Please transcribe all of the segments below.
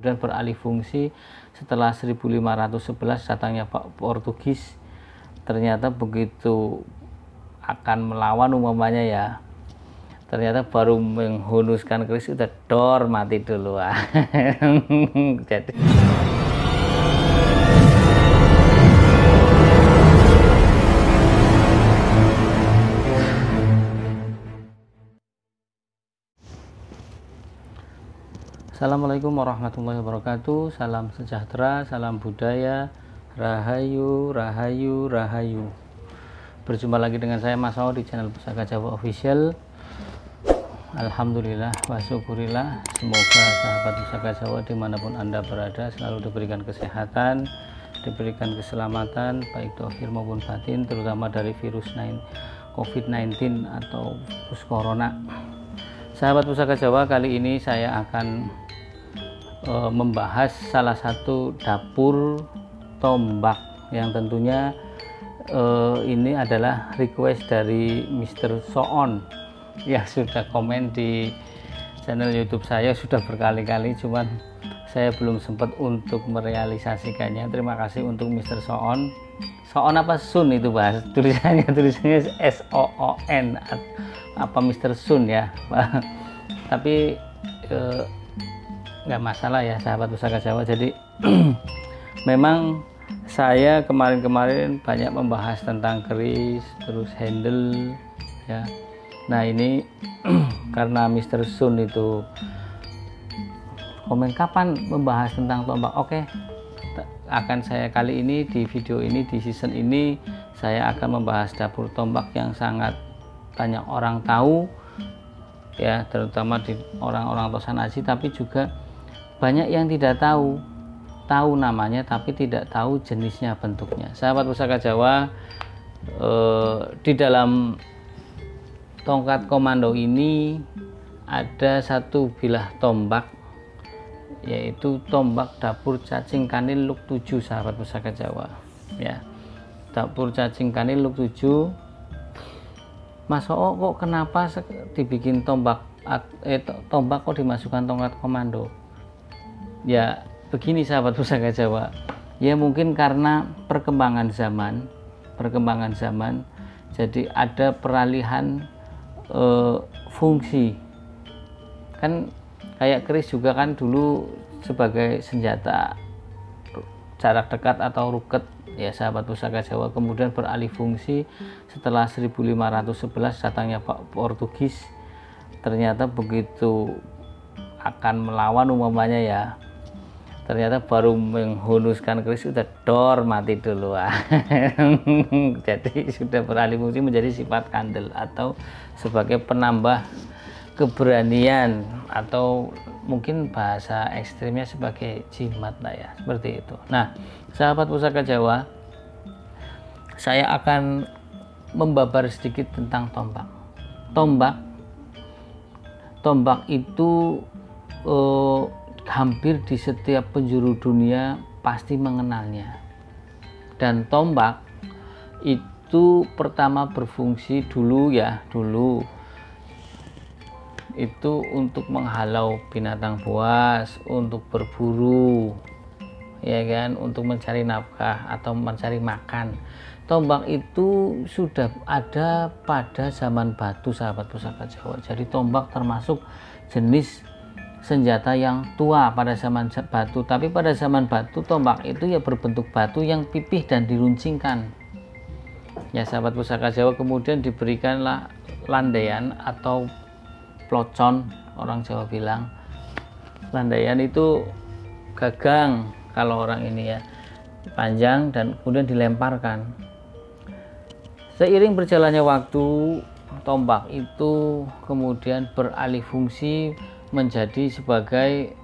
Kemudian beralih fungsi setelah 1511 datangnya Pak Portugis. Ternyata begitu akan melawan umpamanya ya, ternyata baru menghunuskan keris udah dor mati duluan. Jadi Assalamualaikum warahmatullahi wabarakatuh. Salam sejahtera, salam budaya, rahayu, rahayu, rahayu. Berjumpa lagi dengan saya Mas Ao di channel Pusaka Jawa Official. Alhamdulillah wa syukurillah, semoga sahabat Pusaka Jawa dimanapun Anda berada selalu diberikan kesehatan, diberikan keselamatan baik dohir maupun batin, terutama dari virus COVID-19 atau virus corona. Sahabat Pusaka Jawa, kali ini saya akan membahas salah satu dapur tombak yang tentunya ini adalah request dari Mr. Soon yang sudah komen di channel YouTube saya sudah berkali-kali, cuman saya belum sempat untuk merealisasikannya. Terima kasih untuk Mr. Soon. Soon apa Sun itu bahas tulisannya SOON apa Mr. Sun ya. Tapi nggak masalah ya sahabat Pusaka Jawa. Jadi memang saya kemarin-kemarin banyak membahas tentang keris, terus handle ya. Nah ini karena Mr. Sun itu komen kapan membahas tentang tombak, oke, akan saya kali ini di video ini, di season ini saya akan membahas dapur tombak yang sangat banyak orang tahu ya, terutama di orang-orang Tosan Aji, tapi juga banyak yang tidak tahu namanya tapi tidak tahu jenisnya, bentuknya. Sahabat Pusaka Jawa, di dalam tongkat komando ini ada satu bilah tombak, yaitu tombak dapur cacing kanil Luk 7 sahabat Pusaka Jawa ya. Dapur cacing kanil Luk 7. Mas Oo kok kenapa dibikin tombak tombak kok dimasukkan tongkat komando? Ya begini sahabat Pusaka Jawa, ya mungkin karena perkembangan zaman, jadi ada peralihan fungsi. Kan kayak keris juga kan dulu sebagai senjata jarak dekat atau ruket ya sahabat Pusaka Jawa, kemudian beralih fungsi setelah 1511 datangnya Pak Portugis. Ternyata begitu akan melawan umpamanya ya, ternyata baru menghunuskan keris udah dor mati duluan. Jadi sudah beralih fungsi menjadi sifat kandel atau sebagai penambah keberanian, atau mungkin bahasa ekstrimnya sebagai jimat lah ya, seperti itu. Nah sahabat Pusaka Jawa, saya akan membabar sedikit tentang tombak itu hampir di setiap penjuru dunia pasti mengenalnya. Dan tombak itu pertama berfungsi dulu itu untuk menghalau binatang buas, untuk berburu ya kan, untuk mencari nafkah atau mencari makan. Tombak itu sudah ada pada zaman batu sahabat Pusaka Jawa. Jadi tombak termasuk jenis senjata yang tua pada zaman batu, tapi pada zaman batu tombak itu ya berbentuk batu yang pipih dan diruncingkan ya sahabat Pusaka Jawa. Kemudian diberikanlah landaian atau plocon, orang Jawa bilang. Landaian itu gagang kalau orang ini ya, panjang, dan kemudian dilemparkan. Seiring berjalannya waktu, tombak itu kemudian beralih fungsi menjadi sebagai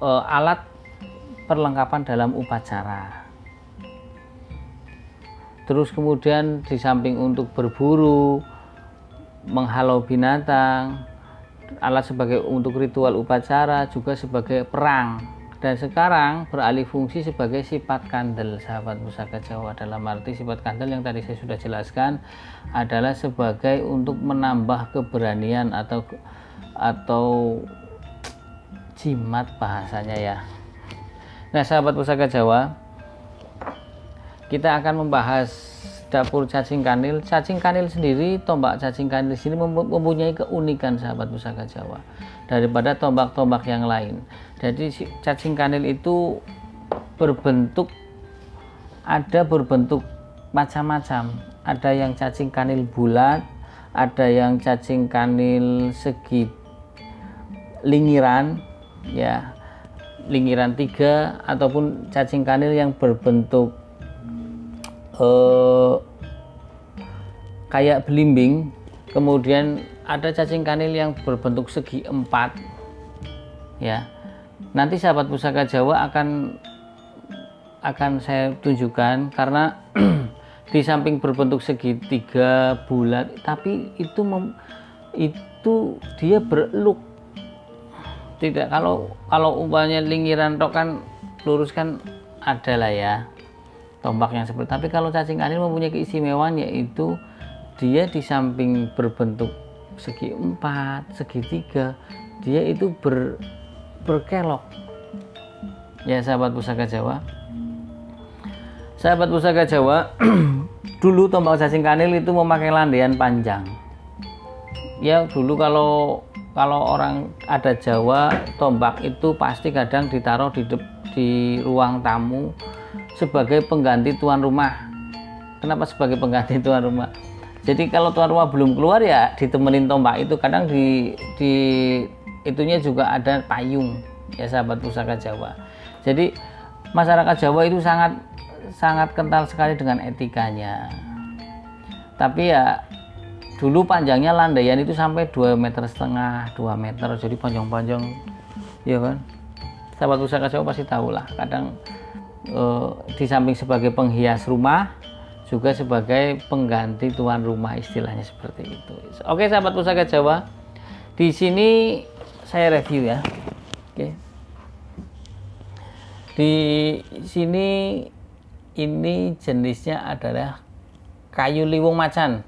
alat perlengkapan dalam upacara. Terus kemudian di samping untuk berburu, menghalau binatang, alat sebagai untuk ritual upacara, juga sebagai perang. Dan sekarang beralih fungsi sebagai sifat kandel sahabat Pusaka Jawa. Dalam arti sifat kandel yang tadi saya sudah jelaskan adalah sebagai untuk menambah keberanian atau jimat bahasanya ya. Nah, sahabat Pusaka Jawa, kita akan membahas dapur cacing kanil. Cacing kanil sendiri, tombak cacing kanil sini mempunyai keunikan sahabat Pusaka Jawa daripada tombak-tombak yang lain. Jadi cacing kanil itu berbentuk macam-macam. Ada yang cacing kanil bulat, ada yang cacing kanil segi linggiran ya, linggiran 3, ataupun cacing kanil yang berbentuk kayak belimbing. Kemudian ada cacing kanil yang berbentuk segi 4 ya. Nanti sahabat Pusaka Jawa akan saya tunjukkan, karena di samping berbentuk segitiga bulat, tapi itu dia berluk. Tidak, kalau umpamanya linggiran tok kan lurus kan ada lah ya tombak yang seperti. Tapi kalau cacing kanil mempunyai keistimewaan, yaitu dia di samping berbentuk segi 4, segitiga, dia itu berkelok ya sahabat Pusaka Jawa. Sahabat Pusaka Jawa, dulu tombak cacing kanil itu memakai landaian panjang ya. Dulu kalau orang ada Jawa, tombak itu pasti kadang ditaruh di ruang tamu sebagai pengganti tuan rumah. Kenapa sebagai pengganti tuan rumah? Jadi kalau tuan rumah belum keluar ya ditemenin tombak itu. Kadang di itunya juga ada payung ya sahabat Pusaka Jawa. Jadi masyarakat Jawa itu sangat kental sekali dengan etikanya. Tapi ya dulu panjangnya landaian itu sampai 2,5 meter, 2 meter, jadi panjang-panjang ya kan. Sahabat Pusaka Jawa pasti tahu lah. Kadang di samping sebagai penghias rumah, juga sebagai pengganti tuan rumah, istilahnya seperti itu. Oke sahabat Pusaka Jawa, di sini saya review ya. Oke. Di sini ini jenisnya adalah kayu liwung macan.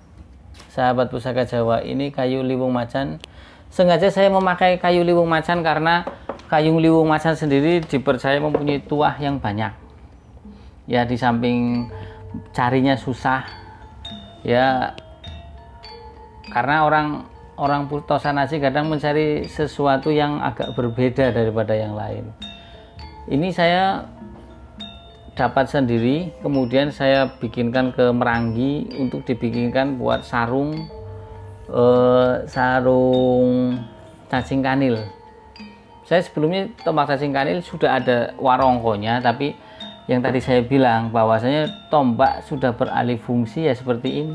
Sahabat Pusaka Jawa, ini kayu liwung macan. Sengaja saya memakai kayu liwung macan karena kayu liwung macan sendiri dipercaya mempunyai tuah yang banyak. Ya, di samping carinya susah ya, karena orang Tosanasi kadang mencari sesuatu yang agak berbeda daripada yang lain. Ini saya dapat sendiri, kemudian saya bikinkan ke Meranggi untuk dibikinkan buat sarung cacing kanil. Saya sebelumnya tombak cacing kanil sudah ada warongkonya, tapi yang tadi saya bilang bahwasanya tombak sudah beralih fungsi ya seperti ini.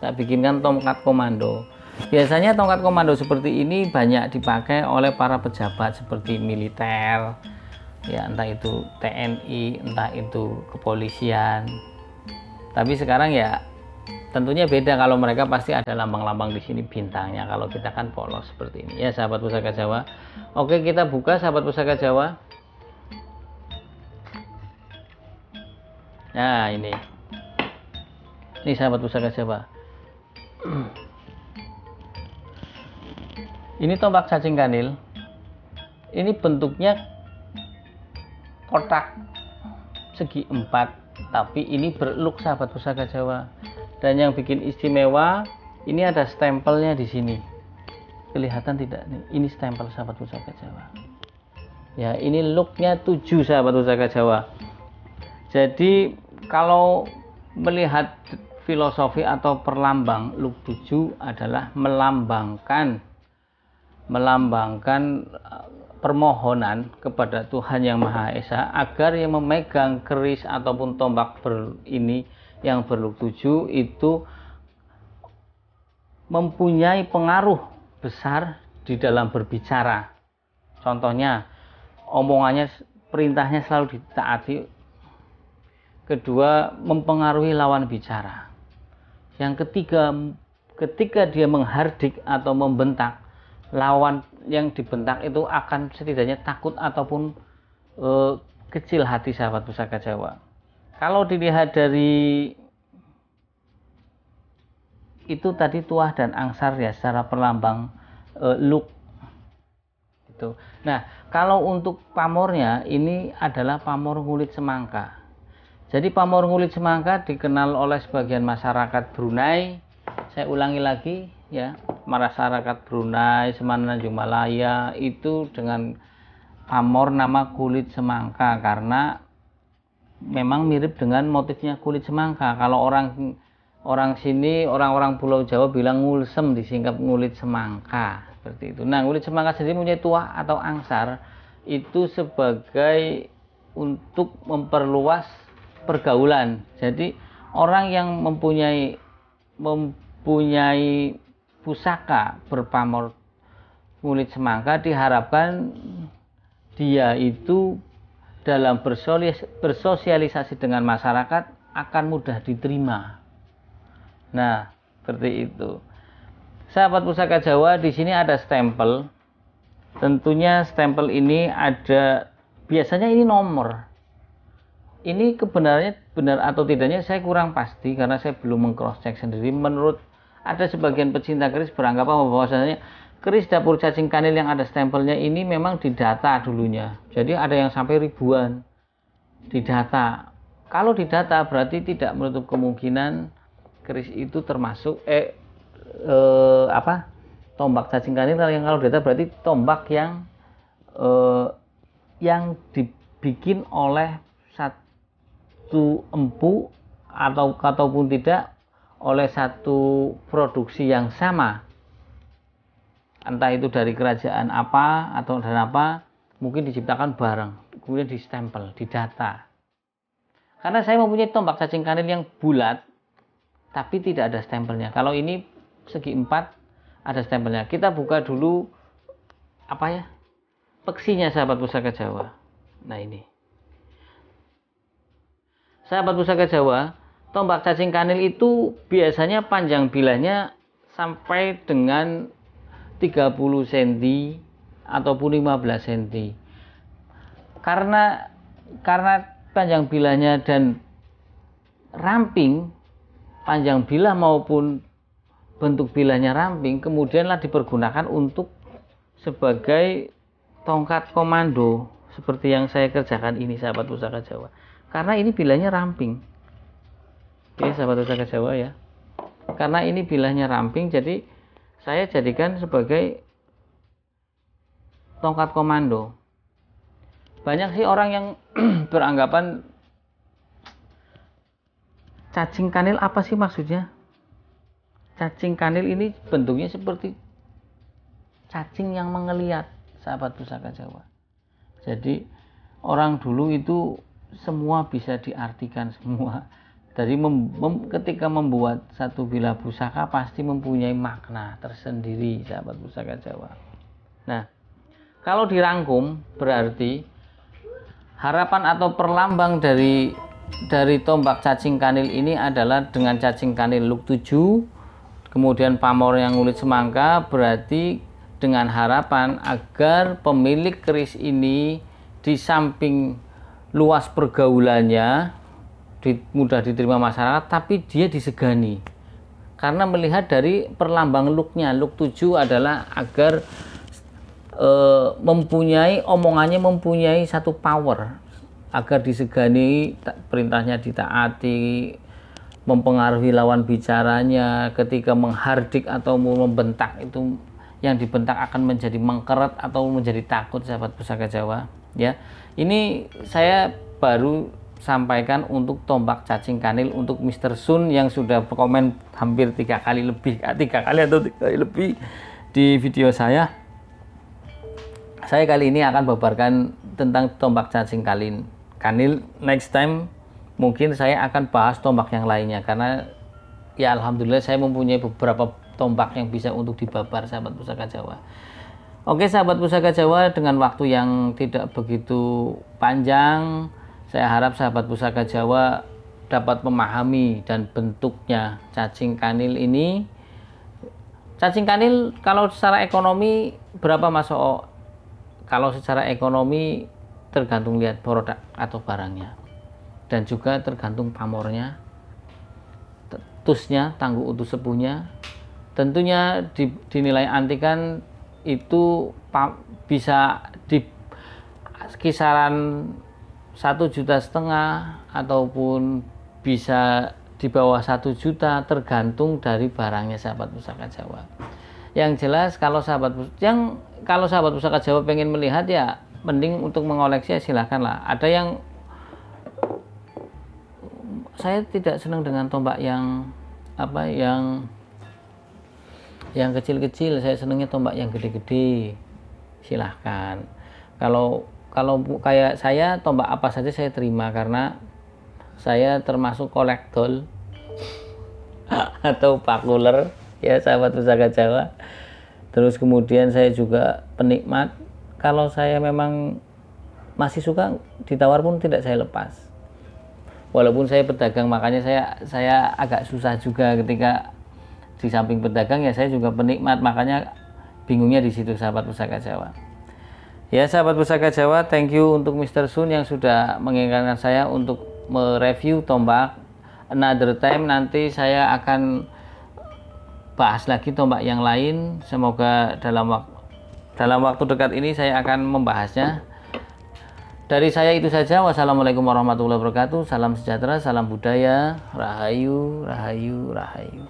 Saya bikinkan tongkat komando. Biasanya tongkat komando seperti ini banyak dipakai oleh para pejabat seperti militer ya, entah itu TNI, entah itu kepolisian. Tapi sekarang ya tentunya beda, kalau mereka pasti ada lambang-lambang di sini bintangnya, kalau kita kan polos seperti ini ya sahabat Pusaka Jawa. Oke, kita buka sahabat Pusaka Jawa. Nah, ini sahabat Pusaka Jawa. Ini tombak cacing kanil. Ini bentuknya kotak segi 4, tapi ini berluk sahabat Pusaka Jawa. Dan yang bikin istimewa, ini ada stempelnya di sini. Kelihatan tidak nih? Ini stempel sahabat Pusaka Jawa. Ya, ini looknya 7 sahabat Pusaka Jawa. Jadi kalau melihat filosofi atau perlambang, look 7 adalah melambangkan permohonan kepada Tuhan Yang Maha Esa agar yang memegang keris ataupun tombak ini yang berlook 7 itu mempunyai pengaruh besar di dalam berbicara. Contohnya, omongannya, perintahnya selalu ditaati. Kedua, mempengaruhi lawan bicara. Yang ketiga, ketika dia menghardik atau membentak, lawan yang dibentak itu akan setidaknya takut ataupun kecil hati sahabat Pusaka Jawa. Kalau dilihat dari itu tadi tuah dan angsar ya, secara perlambang look itu. Nah, kalau untuk pamornya ini adalah pamor ngulit semangka. Jadi pamor ngulit semangka dikenal oleh sebagian masyarakat Brunei. Saya ulangi lagi ya, masyarakat Brunei, Semenanjung Malaya itu dengan pamor nama kulit semangka karena memang mirip dengan motifnya kulit semangka. Kalau orang sini, orang-orang Pulau Jawa bilang ngulsem, disingkat ngulit semangka seperti itu. Nah, ngulit semangka sendiri punya tuah atau angsar itu sebagai untuk memperluas pergaulan. Jadi orang yang mempunyai pusaka berpamor ngulit semangka diharapkan dia itu dalam bersosialisasi dengan masyarakat akan mudah diterima. Nah, seperti itu. Sahabat Pusaka Jawa, di sini ada stempel. Tentunya stempel ini ada, biasanya ini nomor. Ini kebenarannya benar atau tidaknya saya kurang pasti karena saya belum meng-cross check sendiri. Menurut ada sebagian pecinta keris beranggapan bahwasanya keris dapur cacing kanil yang ada stempelnya ini memang didata dulunya. Jadi ada yang sampai ribuan didata. Kalau didata berarti tidak menutup kemungkinan keris itu termasuk tombak cacing kanil. Yang kalau data berarti tombak yang dibikin oleh satu empu ataupun tidak oleh satu produksi yang sama, entah itu dari kerajaan apa atau dari apa, mungkin diciptakan bareng, kemudian distempel, didata. Karena saya mempunyai tombak cacing kanil yang bulat tapi tidak ada stempelnya. Kalau ini segi 4 ada stempelnya. Kita buka dulu peksinya sahabat Pusaka Jawa. Nah, ini sahabat Pusaka Jawa, tombak cacing kanil itu biasanya panjang bilahnya sampai dengan 30 cm ataupun 15 cm. Karena panjang bilahnya dan ramping, panjang bilah maupun bentuk bilahnya ramping, kemudianlah dipergunakan untuk sebagai tongkat komando seperti yang saya kerjakan ini sahabat Pusaka Jawa. Karena ini bilahnya ramping. Oke, sahabat Pusaka Jawa ya. Karena ini bilahnya ramping, jadi saya jadikan sebagai tongkat komando. Banyak sih orang yang beranggapan cacing kanil apa sih maksudnya? Cacing kanil ini bentuknya seperti cacing yang mengeliat, sahabat Pusaka Jawa. Jadi orang dulu itu semua bisa diartikan semua. Jadi ketika membuat satu bilah pusaka pasti mempunyai makna tersendiri, sahabat Pusaka Jawa. Nah, kalau dirangkum berarti harapan atau perlambang dari tombak cacing kanil ini adalah dengan cacing kanil luk 7, kemudian pamor yang ngulit semangka, berarti dengan harapan agar pemilik keris ini di samping luas pergaulannya mudah diterima masyarakat, tapi dia disegani karena melihat dari perlambang luknya. Luk 7 adalah agar mempunyai omongannya, mempunyai satu power, agar disegani, perintahnya ditaati, mempengaruhi lawan bicaranya. Ketika menghardik atau membentak, itu yang dibentak akan menjadi mengkeret atau menjadi takut, sahabat Pusaka Jawa ya. Ini saya baru sampaikan untuk tombak cacing kanil untuk Mr. Sun yang sudah komen hampir 3 kali lebih di video saya. Saya kali ini akan paparkan tentang tombak cacing kanil. Next time mungkin saya akan bahas tombak yang lainnya, karena ya alhamdulillah saya mempunyai beberapa tombak yang bisa untuk dibabar, sahabat Pusaka Jawa. Oke, sahabat Pusaka Jawa, dengan waktu yang tidak begitu panjang, saya harap sahabat Pusaka Jawa dapat memahami dan bentuknya cacing kanil ini. Cacing kanil kalau secara ekonomi berapa Mas Oo? Kalau secara ekonomi tergantung lihat produk atau barangnya, dan juga tergantung pamornya, tusnya, tangguh utuh sepuhnya. Tentunya dinilai antikan itu bisa di kisaran 1,5 juta ataupun bisa di bawah 1 juta, tergantung dari barangnya sahabat Pusaka Jawa. Yang jelas kalau sahabat Pusaka Jawa pengen melihat, ya mending untuk mengoleksi, ya silahkan lah. Ada yang saya tidak senang dengan tombak yang yang kecil-kecil, saya senangnya tombak yang gede-gede. Silahkan. Kalau kayak saya, tombak apa saja saya terima, karena saya termasuk kolektor atau pakuler ya sahabat Pusaka Jawa. Terus kemudian saya juga penikmat. Kalau saya memang masih suka, ditawar pun tidak saya lepas. Walaupun saya pedagang, makanya saya agak susah juga ketika di samping pedagang, ya saya juga penikmat, makanya bingungnya di situ sahabat Pusaka Jawa. Ya sahabat Pusaka Jawa, thank you untuk Mr. Sun yang sudah mengingatkan saya untuk mereview tombak. Another time nanti saya akan bahas lagi tombak yang lain. Semoga dalam waktu dekat ini saya akan membahasnya. Dari saya itu saja. Wassalamualaikum warahmatullahi wabarakatuh. Salam sejahtera, salam budaya, rahayu, rahayu, rahayu.